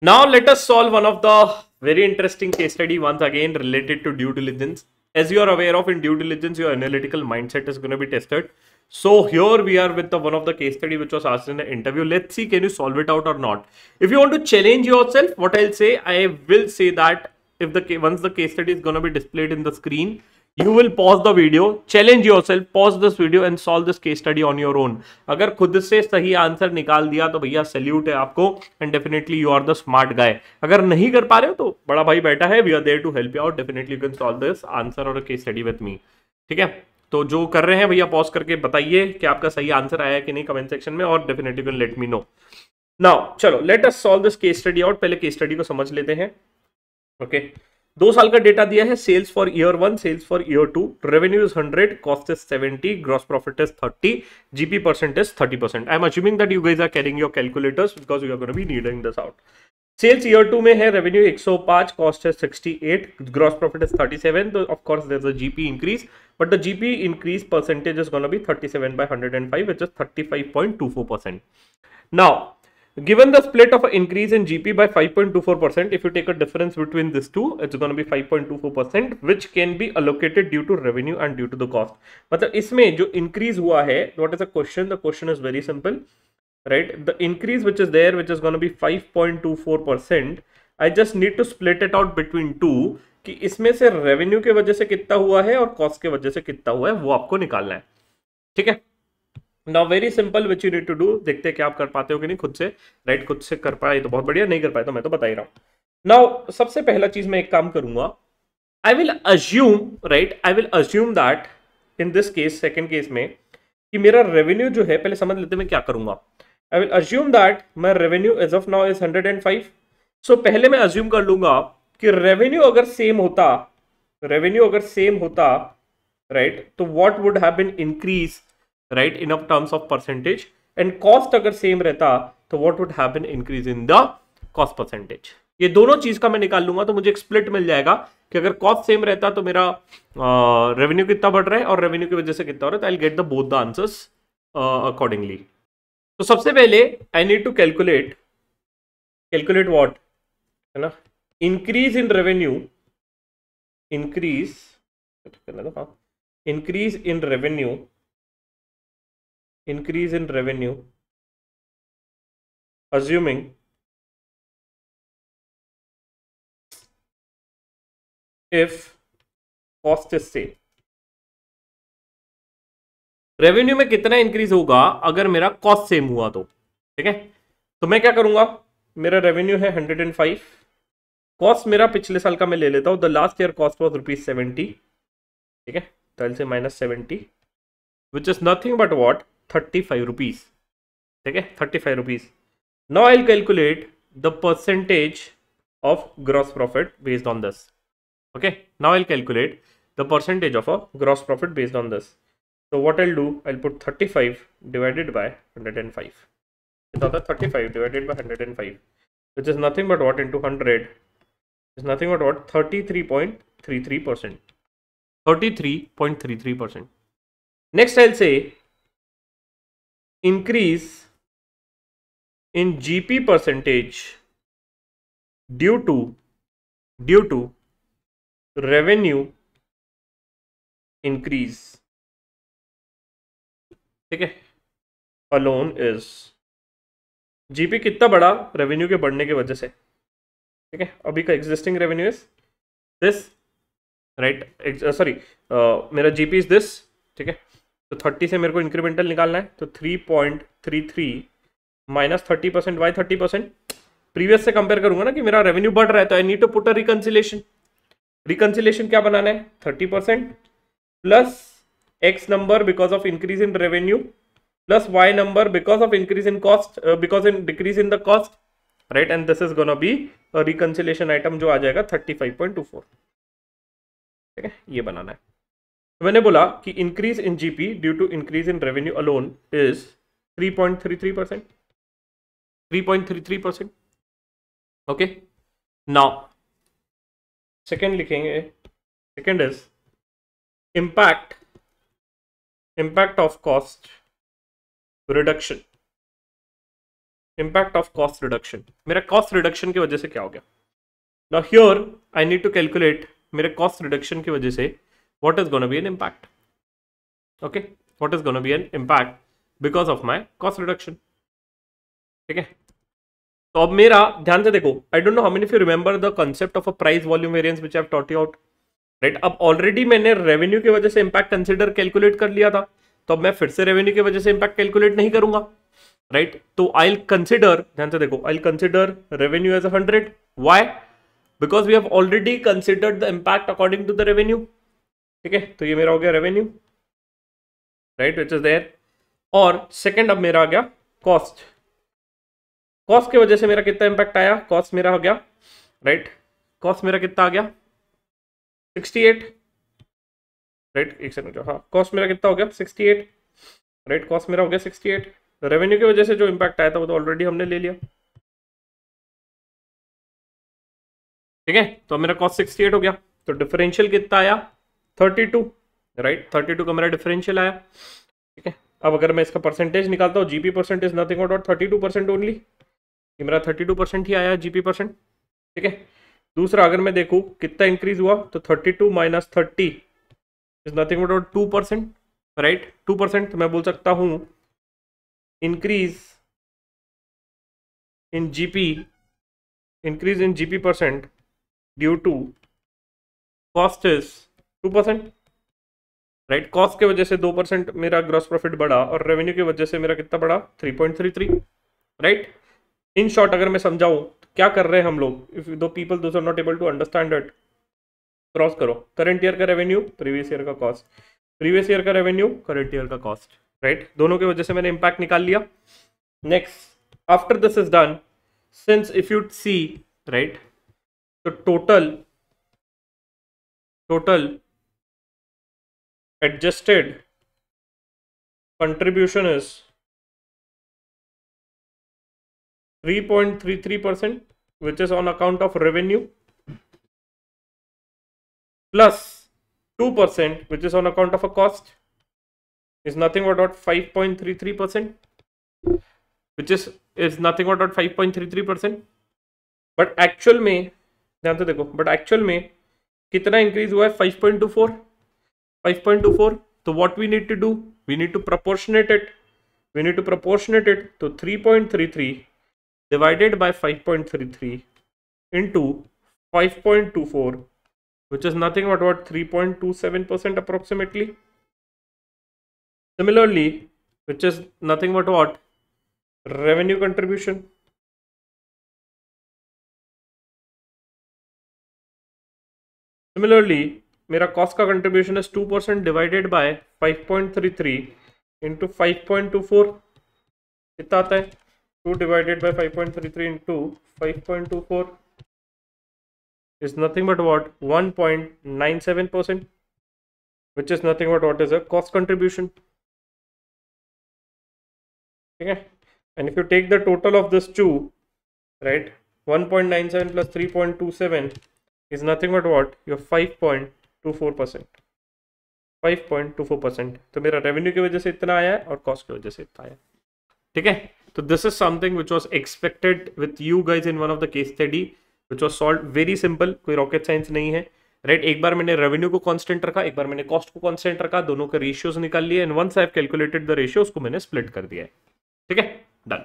Now let us solve one of the very interesting case study once again related to due diligence. As you are aware of, in due diligence, your analytical mindset is going to be tested. So here we are with the one of the case study which was asked in the interview. Let's see, can you solve it out or not? If you want to challenge yourself, what I'll say, I will say that if the once the case study is going to be displayed in the screen, you will pause the video, challenge yourself, pause this video and solve this case study on your own. अगर खुद से सही answer निकाल दिया तो भैया salute है आपको and definitely you are the smart guy. अगर नहीं कर पा रहे हो तो बड़ा भाई बैठा है, we are there to help you out. Definitely you can solve this answer और केस स्टडी विद मी. ठीक है, तो जो कर रहे हैं भैया पॉज करके बताइए कि आपका सही आंसर आया है कि नहीं कमेंट सेक्शन में, और definitely can let me know. Now चलो let us solve this case study out. पहले केस स्टडी को समझ लेते हैं. ओके, 2 साल का डेटा दिया है. Sales for year 1, sales for year 2, revenue is 100, cost is 70, gross profit is 30, GP percent is 30%. I am assuming that you guys are carrying your calculators because you are gonna be needing this out. Sales year 2 में है, revenue 105, cost है 68, gross profit is 37. तो of course there is a GP increase, but the GP increase percentage is gonna be 37 by 105, which is 35.24%. Now, given the split of an increase in GP by 5.24%, if you take a difference between these two, it's going to be 5.24%, which can be allocated due to revenue and due to the cost. मतलब इसमें जो increase हुआ है, what is the question? The question is very simple, right? The increase which is there, which is going to be 5.24%, I just need to split it out between two, कि इसमें से revenue के वजह से कितना हुआ है और cost के वजह से कितना हुआ है वो आपको निकालना है. ठीक है, now very simple which you need to do. देखते हैं क्या आप कर पाते हो कि नहीं खुद से. राइट, खुद से कर पाए तो बहुत बढ़िया, नहीं कर पाए तो मैं तो बता ही रहा हूं. नाउ सबसे पहला चीज मैं एक काम करूंगा. I will assume, right, I will assume that in this case, second case में, कि मेरा रेवेन्यू जो है, पहले समझ लेते मैं क्या करूंगा. I will assume that my revenue as of now is 105. So पहले मैं अज्यूम कर लूंगा कि रेवेन्यू अगर सेम होता, रेवेन्यू अगर सेम होता, राइट, तो what would have been increase, right, in terms of percentage, and cost अगर सेम रहता तो what would have been increase in the cost percentage. ये दोनों चीज का मैं निकाल लूंगा तो मुझे एक स्प्लिट मिल जाएगा कि अगर कॉस्ट सेम रहता तो मेरा रेवेन्यू कितना बढ़ रहा है और रेवेन्यू की वजह से कितना हो रहा है. तो I will get the both the answers accordingly. तो सबसे पहले I need to calculate, calculate what है ना, increase in revenue, increase, increase in revenue, increase in revenue assuming if cost is same. Revenue में कितना इंक्रीज होगा अगर मेरा कॉस्ट सेम हुआ तो. ठीक है, तो मैं क्या करूंगा, मेरा रेवेन्यू है 105, कॉस्ट मेरा पिछले साल का मैं ले लेता हूं. The last year cost was ₹70. ठीक है, तो से -70, विच is nothing but what, 35 rupees. ठीक है, 35 rupees. Now I will calculate the percentage of gross profit based on this. Okay, now I will calculate the percentage of a gross profit based on this. So what I'll do, I'll put 35 divided by 105. It's not 35 divided by 105, which is nothing but what into 100 is nothing but what, 33.33%. 33.33%. Next I'll say increase in GP percentage due to revenue increase. ठीक है, alone is, GP कितना बढ़ा revenue के बढ़ने की वजह से. ठीक है, अभी का existing revenue is this, right, sorry, मेरा जीपी इज दिस. ठीक है, तो 30 से मेरे को इंक्रीमेंटल निकालना है, तो 3.33 माइनस 30%. वाई 30%? प्रीवियस से कंपेयर करूंगा ना कि मेरा रेवेन्यू बढ़ रहा है, तो I need to put a reconciliation. Reconciliation क्या बनाना है, 30% plus X number because of increase in revenue plus Y number because of increase in cost, because in decrease in the cost, right, and this is gonna be a reconciliation item जो आ जाएगा 35.24. ठीक है, ये बनाना है. तो मैंने बोला कि increase in GP due to increase in revenue alone is 3.33%. 3.33%. okay, now second लिखेंगे, second is impact of cost reduction, impact of cost reduction, मेरा कॉस्ट रिडक्शन की वजह से क्या हो गया. Now here I need to calculate मेरे cost reduction की वजह से what is gonna be an impact. Okay, what is gonna be an impact because of my cost reduction. ठीक है, तो अब मेरा ध्यान से देखो, I don't know how many of you remember the concept of a price volume variance which I have taught you out, right. अब already मैंने रेवेन्यू की वजह से इंपैक्ट कंसीडर कैलकुलेट कर लिया था, तो अब मैं फिर से रेवेन्यू की वजह से इंपैक्ट कैलकुलेट नहीं करूंगा, राइट. तो आई विल कंसीडर, ध्यान से देखो, I will consider revenue as 100. Why? Because we have already considered the impact according to the revenue. ठीक है, तो ये मेरा हो गया revenue, right, which is there. और सेकेंड अब मेरा आ गया कॉस्ट. कॉस्ट की वजह से मेरा कितना इंपैक्ट आया, कॉस्ट मेरा हो गया, राइट, कॉस्ट मेरा कितना आ गया 68, राइट. एक सेकंड, हाँ, कॉस्ट मेरा कितना हो गया 68, राइट, कॉस्ट मेरा हो गया 68. रेवेन्यू की वजह से जो इंपैक्ट आया था वो तो ऑलरेडी हमने ले लिया. ठीक है, तो मेरा कॉस्ट 68 हो गया, तो डिफरेंशियल कितना आया 32, राइट, 32 का मेरा डिफरेंशियल आया. ठीक है, अब अगर मैं इसका परसेंटेज निकालता हूँ, GP percent is nothing but 32% only. ये मेरा 32% ही आया जीपी परसेंट. ठीक है, दूसरा अगर मैं देखूँ कितना इंक्रीज हुआ, तो 32 minus 30 is nothing but 2%, right, 2%. तो मैं बोल सकता हूँ increase in GP percent due to cost is 2%, right. Cost की वजह से 2% मेरा ग्रॉस प्रॉफिट बढ़ा और रेवेन्यू की वजह से मेरा कितना बढ़ा 3.33, राइट. इन शॉर्ट अगर मैं समझाऊं तो क्या कर रहे हैं हम लोग, if those people those are not able to understand it, cross करो करंट ईयर का रेवेन्यू, प्रीवियस ईयर का कॉस्ट, प्रीवियस ईयर का रेवेन्यू, करंट ईयर का कॉस्ट, राइट. दोनों की वजह से मैंने इंपैक्ट निकाल लिया. Next, after this is done, since if you see, right, तो total adjusted contribution is 3.33%, which is on account of revenue, plus 2%, which is on account of a cost, is nothing but 5.33%, which is nothing but 5.33%. But actual में ध्यान से देखो, but actual में कितना increase हुआ है 5.24. तो what we need to do, we need to proportionate it. तो 3.33 divided by 5.33 into 5.24, which is nothing but 3.27% approximately. Similarly, which is nothing but revenue contribution. Similarly, मेरा कॉस्ट का कंट्रीब्यूशन है 2% divided by 5.33 into 5.24, कितना आता है 2 divided by 5.33 into 5.24 is nothing but 1.97%, which is nothing but is a cost contribution. ठीक है, and if you take the total of this two, right, 1.97 plus 3.27 is nothing but your 5.24%. तो मेरा revenue की वजह से इतना आया है और कॉस्ट की वजह से इतना आया. ठीक है, तो this is something which was expected with you guys in one of the case study which was solved very simple, कोई रॉकेट साइंस नहीं है, राइट. एक बार मैंने रेवेन्यू को कांस्टेंट रखा, एक बार मैंने कॉस्ट को कांस्टेंट रखा, दोनों के रेशियोज निकाल लिए and once I have calculated the ratio उसको मैंने स्प्लिट कर दिया है. ठीक है, डन.